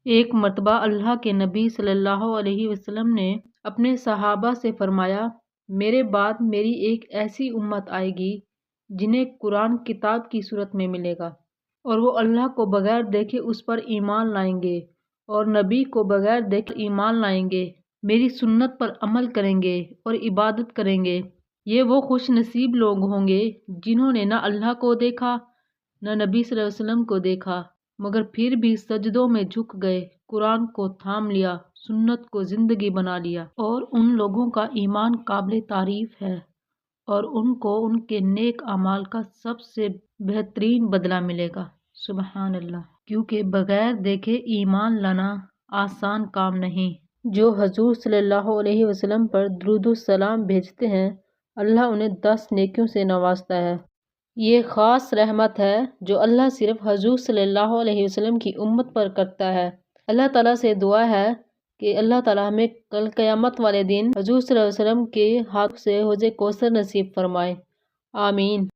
ایک مرتبہ اللہ کے نبی صلی اللہ علیہ وسلم نے اپنے صحابہ سے فرمایا، میرے بعد میری ایک ایسی امت آئے گی جنہیں قرآن کتاب کی صورت میں ملے گا، اور وہ اللہ کو بغیر دیکھے اس پر ایمان لائیں گے اور نبی کو بغیر دیکھے ایمان لائیں گے، میری سنت پر عمل کریں گے اور عبادت کریں گے۔ یہ وہ خوش نصیب لوگ ہوں گے جنہوں نے نہ اللہ کو دیکھا نہ نبی صلی اللہ علیہ وسلم کو دیکھا، مگر پھر بھی سجدوں میں جھک گئے، قرآن کو تھام لیا، سنت کو زندگی بنا لیا، اور ان لوگوں کا ایمان قابل تعریف ہے اور ان کو ان کے نیک اعمال کا سب سے بہترین بدلہ ملے گا۔ سبحان اللہ۔ کیونکہ بغیر دیکھے ایمان لانا آسان کام نہیں۔ جو حضور صلی اللہ علیہ وسلم پر درود و سلام بھیجتے ہیں، اللہ انہیں 10 نیکیوں سے نوازتا ہے۔ یہ خاص رحمت ہے جو اللہ صرف حضور صلی اللہ علیہ وسلم کی امت پر کرتا ہے۔ اللہ تعالیٰ سے دعا ہے کہ اللہ تعالیٰ ہمیں کل قیامت والے دن حضور صلی اللہ علیہ وسلم کے ہاتھ سے حوض کوثر نصیب فرمائے۔ آمین۔